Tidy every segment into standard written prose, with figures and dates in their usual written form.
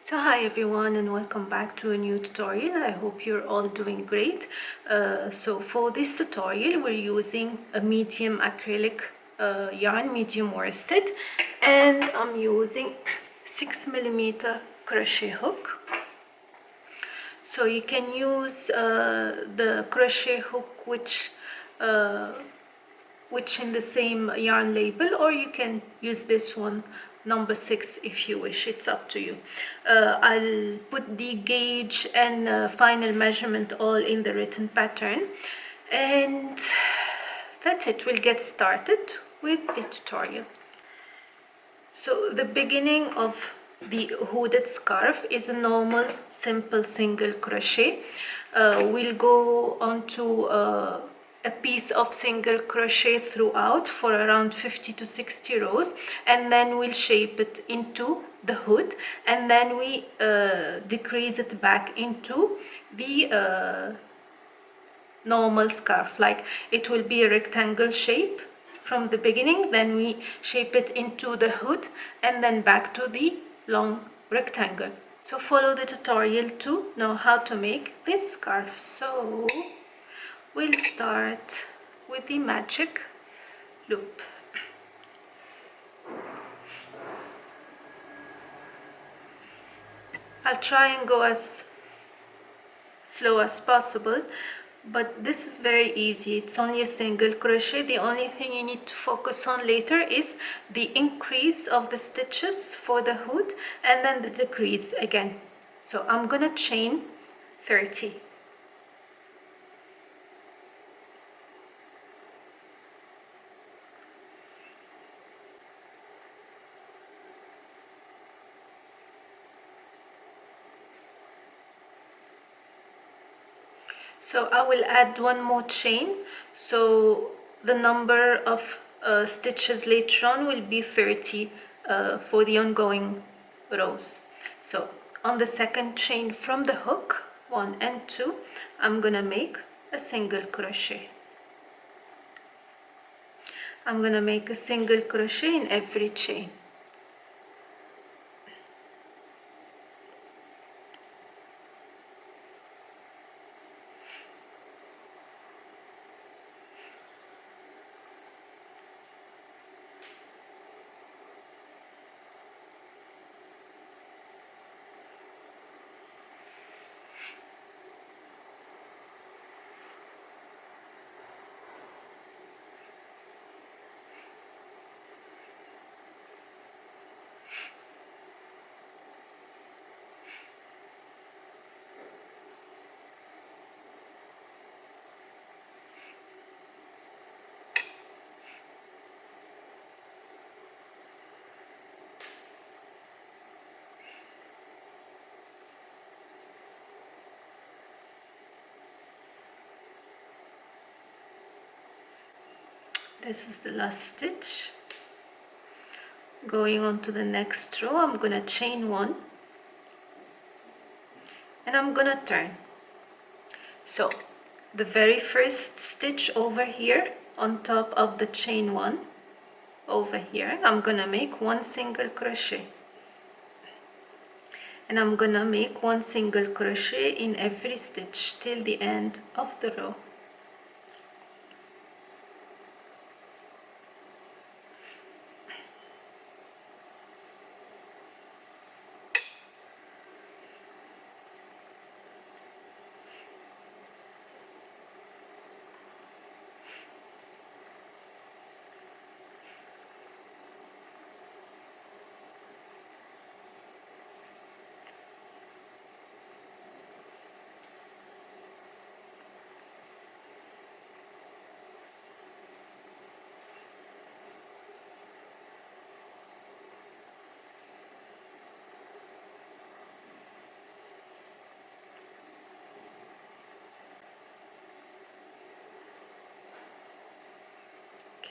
So hi everyone and welcome back to a new tutorial. I hope you're all doing great. So for this tutorial we're using a medium acrylic yarn, medium worsted, and I'm using 6mm crochet hook. So you can use the crochet hook which in the same yarn label, or you can use this one, number 6, if you wish. It's up to you. I'll put the gauge and final measurement all in the written pattern, and that's it. We'll get started with the tutorial. So the beginning of the hooded scarf is a normal simple single crochet. We'll go on to a piece of single crochet throughout for around 50 to 60 rows, and then we'll shape it into the hood, and then we decrease it back into the normal scarf. Like, it will be a rectangle shape from the beginning, then we shape it into the hood, and then back to the long rectangle. So follow the tutorial to know how to make this scarf. So we'll start with the magic loop. I'll try and go as slow as possible, but this is very easy. It's only a single crochet. The only thing you need to focus on later is the increase of the stitches for the hood and then the decrease again. So I'm gonna chain 30. So I will add one more chain, so the number of stitches later on will be 30 for the ongoing rows. So on the second chain from the hook, 1 and 2, I'm gonna make a single crochet. I'm gonna make a single crochet in every chain. This is the last stitch. Going on to the next row, I'm gonna chain 1 and I'm gonna turn. So the very first stitch over here on top of the chain 1 over here, I'm gonna make 1 single crochet, and I'm gonna make 1 single crochet in every stitch till the end of the row.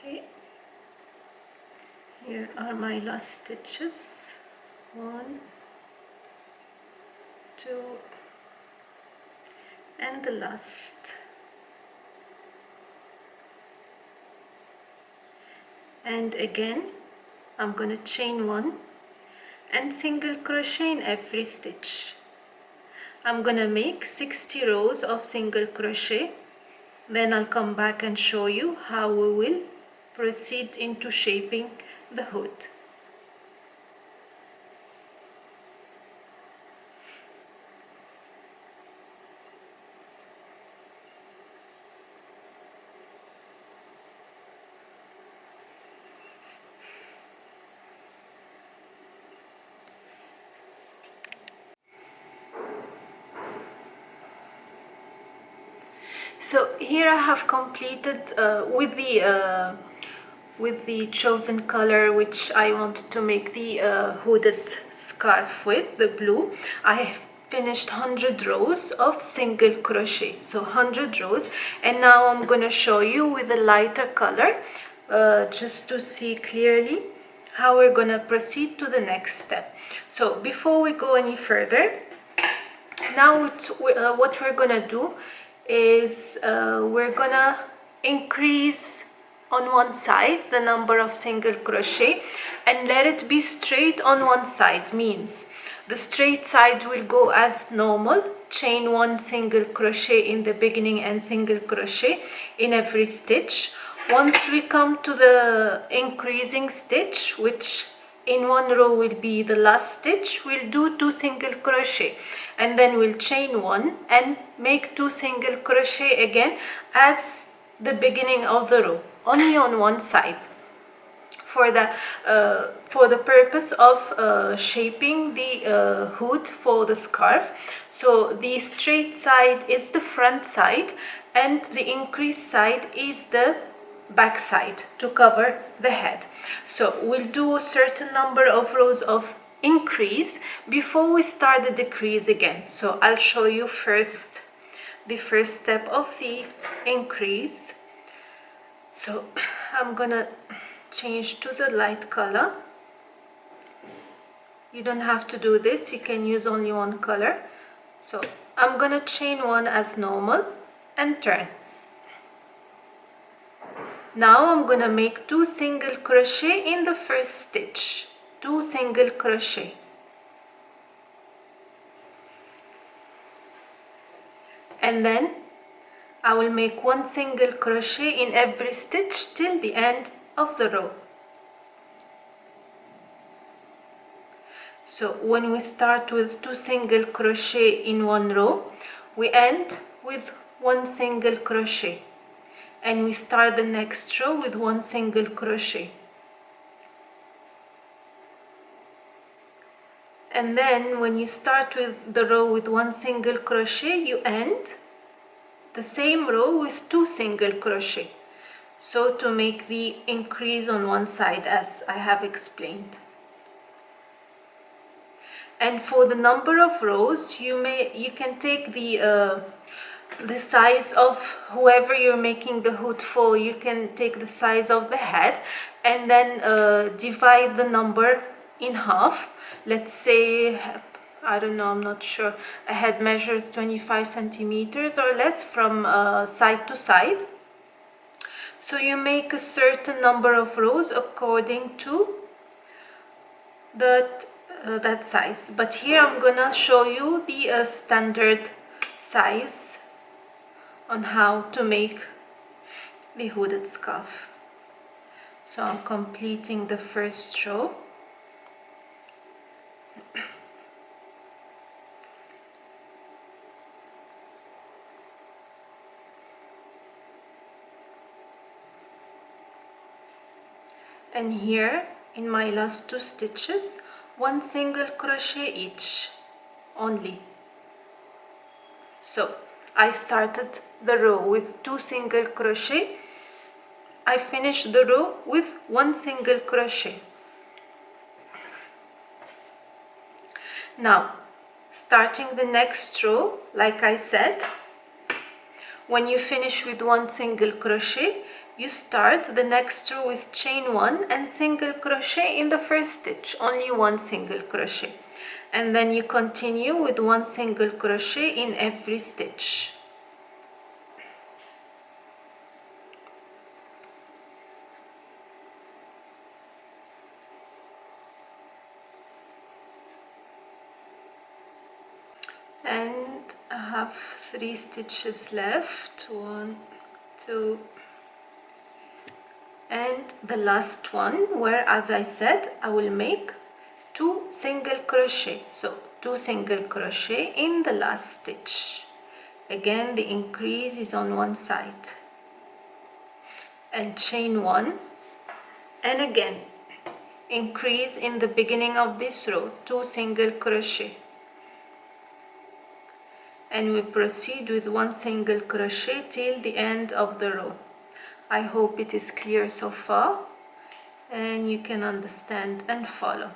Okay, here are my last stitches. 1, 2, and the last. And again, I'm gonna chain 1 and single crochet in every stitch. I'm gonna make 60 rows of single crochet. Then I'll come back and show you how we will proceed into shaping the hood. So here I have completed with the chosen color which I wanted to make the hooded scarf with, the blue. I have finished 100 rows of single crochet, so 100 rows, and now I'm gonna show you with a lighter color just to see clearly how we're gonna proceed to the next step. So before we go any further, now what we're gonna do is we're gonna increase on one side the number of single crochet and let it be straight on one side. Means the straight side will go as normal, chain one single crochet in the beginning and single crochet in every stitch. Once we come to the increasing stitch, which in one row will be the last stitch, we'll do 2 single crochet and then we'll chain one and make 2 single crochet again as the beginning of the row, only on one side, for the purpose of shaping the hood for the scarf. So the straight side is the front side and the increased side is the back side to cover the head. So we'll do a certain number of rows of increase before we start the decrease again. So I'll show you first the first step of the increase. So I'm gonna change to the light color. You don't have to do this, you can use only one color. So I'm gonna chain one as normal and turn. Now I'm gonna make 2 single crochet in the first stitch, 2 single crochet, and then I will make 1 single crochet in every stitch till the end of the row. So when we start with 2 single crochet in one row, we end with 1 single crochet, and we start the next row with 1 single crochet. And then when you start with the row with 1 single crochet, you end the same row with 2 single crochet. So to make the increase on one side, as I have explained. And for the number of rows, you can take the size of whoever you're making the hood for. You can take the size of the head and then divide the number in half. Let's say, I don't know, I'm not sure, a head measures 25 centimeters or less from side to side. So you make a certain number of rows according to that size. But here I'm gonna show you the standard size on how to make the hooded scarf. So I'm completing the first row. And here in my last 2 stitches, 1 single crochet each only. So I started the row with 2 single crochet. I finished the row with 1 single crochet. Now, starting the next row, like I said, when you finish with 1 single crochet, you start the next row with chain 1 and single crochet in the first stitch, only 1 single crochet. And then you continue with 1 single crochet in every stitch. have 3 stitches left, 1, 2, and the last one, where, as I said, I will make 2 single crochet. So 2 single crochet in the last stitch. Again, the increase is on one side, and chain 1, and again increase in the beginning of this row, 2 single crochet, and we proceed with 1 single crochet till the end of the row. I hope it is clear so far and you can understand and follow.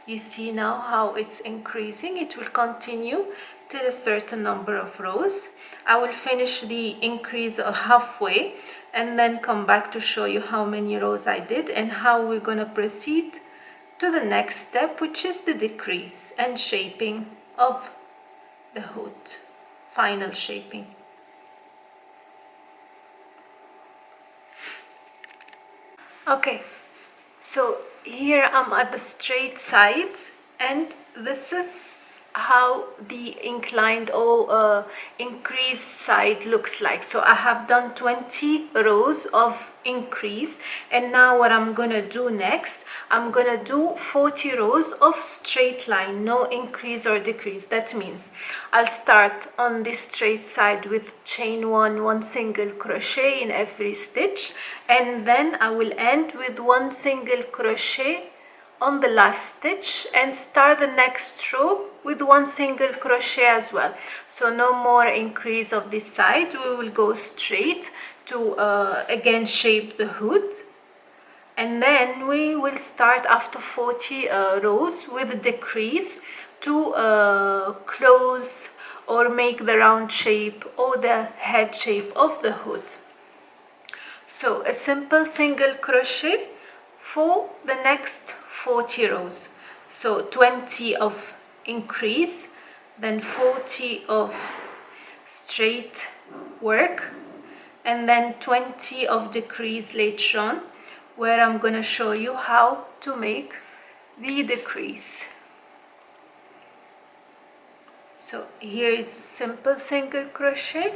You see now how it's increasing. It will continue till a certain number of rows. I will finish the increase halfway and then come back to show you how many rows I did and how we're going to proceed to the next step, which is the decrease and shaping of the hood, final shaping. Okay, so here I'm at the straight side, and this is how the inclined or increased side looks like. So I have done 20 rows of increase, and now what I'm gonna do next, I'm gonna do 40 rows of straight line, no increase or decrease. That means I'll start on this straight side with chain 1 single crochet in every stitch, and then I will end with 1 single crochet on the last stitch and start the next row with 1 single crochet as well. So no more increase of this side. We will go straight to again shape the hood, and then we will start after 40 rows with a decrease to close or make the round shape or the head shape of the hood. So a simple single crochet for the next 40 rows. So 20 of increase, then 40 of straight work, and then 20 of decrease later on, where I'm going to show you how to make the decrease. So here is a simple single crochet,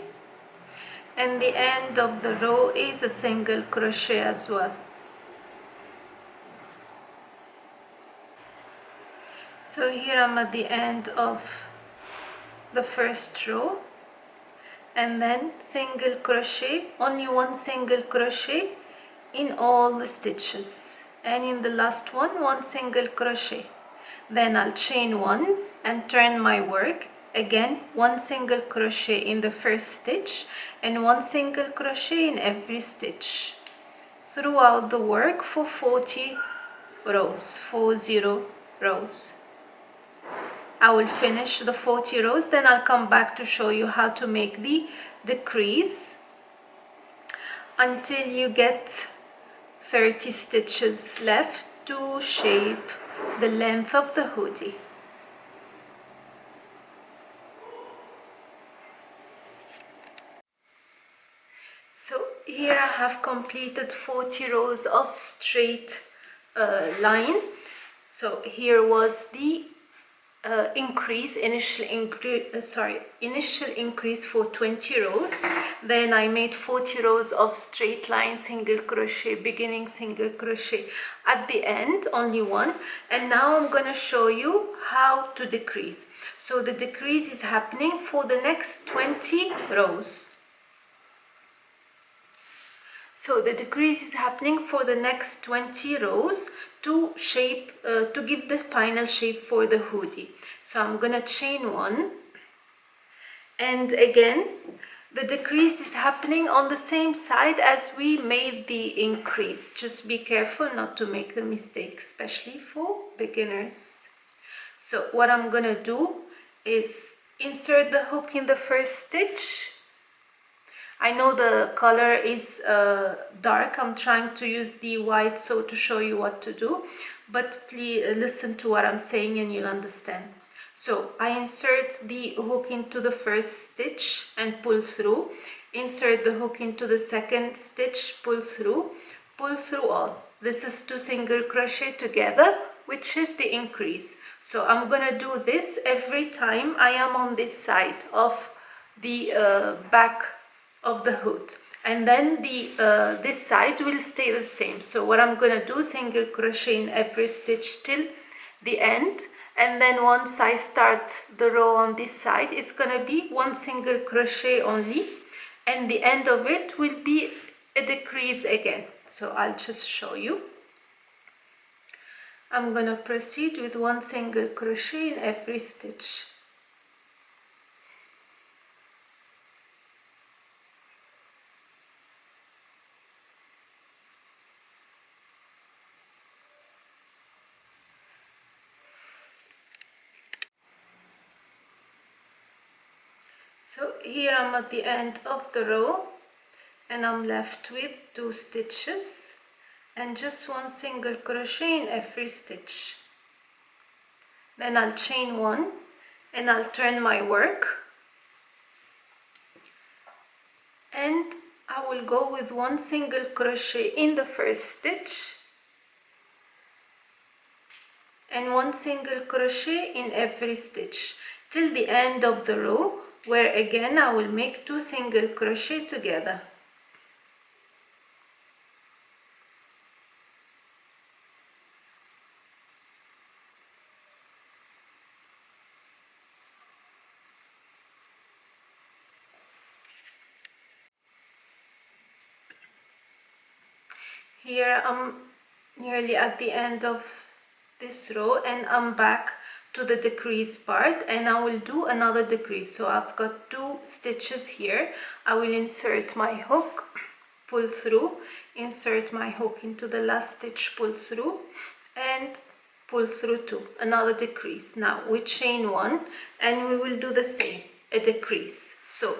and the end of the row is a single crochet as well. So here I'm at the end of the first row, and then single crochet, only 1 single crochet in all the stitches, and in the last one, 1 single crochet. Then I'll chain 1 and turn my work. Again, 1 single crochet in the first stitch and 1 single crochet in every stitch throughout the work for 40 rows, 40 rows. I will finish the 40 rows, then I'll come back to show you how to make the decrease until you get 30 stitches left to shape the length of the hoodie. So here I have completed 40 rows of straight line. So here was the initial increase for 20 rows. Then I made 40 rows of straight line single crochet, beginning single crochet, at the end only 1, and now I'm going to show you how to decrease. So the decrease is happening for the next 20 rows. So the decrease is happening for the next 20 rows to shape, to give the final shape for the hoodie. So I'm gonna chain 1, and again the decrease is happening on the same side as we made the increase. Just be careful not to make the mistake, especially for beginners. So what I'm gonna do is insert the hook in the first stitch. I know the color is dark. I'm trying to use the white so to show you what to do, but please listen to what I'm saying and you'll understand. So I insert the hook into the first stitch and pull through, insert the hook into the second stitch, pull through all. This is 2 single crochet together, which is the increase. So I'm gonna do this every time I am on this side of the back of the hood, and then the this side will stay the same. So what I'm gonna do, single crochet in every stitch till the end, and then once I start the row on this side, it's gonna be one single crochet only, and the end of it will be a decrease again. So I'll just show you. I'm gonna proceed with one single crochet in every stitch. So here I'm at the end of the row, and I'm left with 2 stitches and just one single crochet in every stitch. Then I'll chain 1 and I'll turn my work, and I will go with one single crochet in the first stitch and one single crochet in every stitch till the end of the row, where again I will make 2 single crochet together. Here I'm nearly at the end of this row, and I'm back to the decrease part, and I will do another decrease. So I've got 2 stitches here. I will insert my hook, pull through, insert my hook into the last stitch, pull through, and pull through 2, another decrease. Now we chain 1 and we will do the same, a decrease. So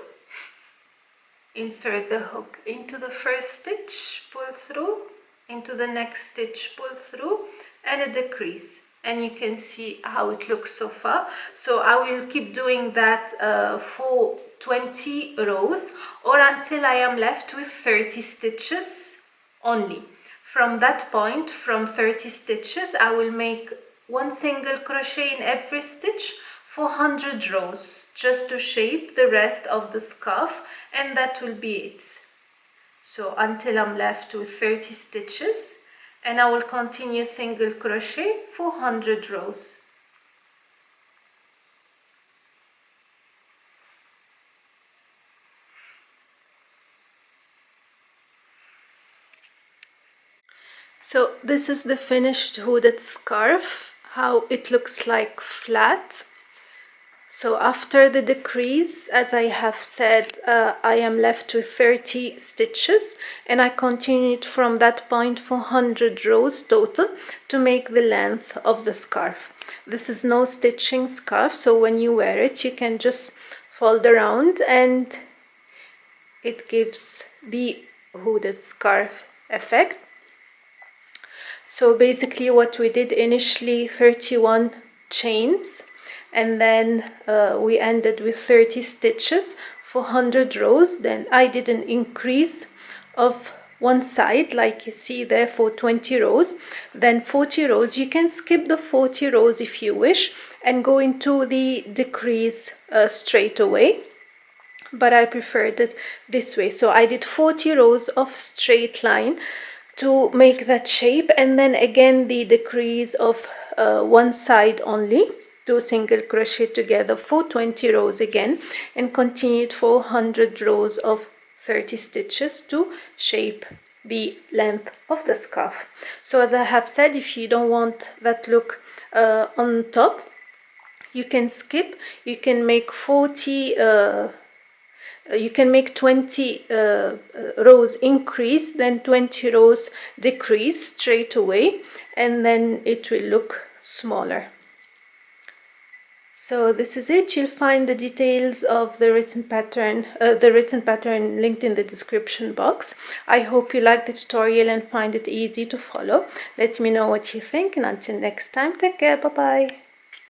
insert the hook into the first stitch, pull through, into the next stitch, pull through, and a decrease. And you can see how it looks so far. So I will keep doing that for 20 rows, or until I am left with 30 stitches only. From that point, from 30 stitches, I will make one single crochet in every stitch for 100 rows, just to shape the rest of the scarf, and that will be it. So until I'm left with 30 stitches, and I will continue single crochet for 100 rows. So this is the finished hooded scarf, how it looks like flat. So after the decrease, as I have said, I am left with 30 stitches, and I continued from that point for 100 rows total to make the length of the scarf. This is no stitching scarf, so when you wear it, you can just fold around and it gives the hooded scarf effect. So basically what we did initially, 31 chains, and then we ended with 30 stitches for 100 rows. Then I did an increase of one side, like you see there, for 20 rows, then 40 rows. You can skip the 40 rows if you wish and go into the decrease straight away, but I preferred it this way. So I did 40 rows of straight line to make that shape, and then again the decrease of one side only, 2 single crochet together for 20 rows again, and continued for 100 rows of 30 stitches to shape the length of the scarf. So as I have said, if you don't want that look on top, you can skip. You can make 20 rows increase, then 20 rows decrease straight away, and then it will look smaller. So this is it. You'll find the details of the written pattern linked in the description box. I hope you like the tutorial and find it easy to follow. Let me know what you think, and until next time, take care. Bye bye.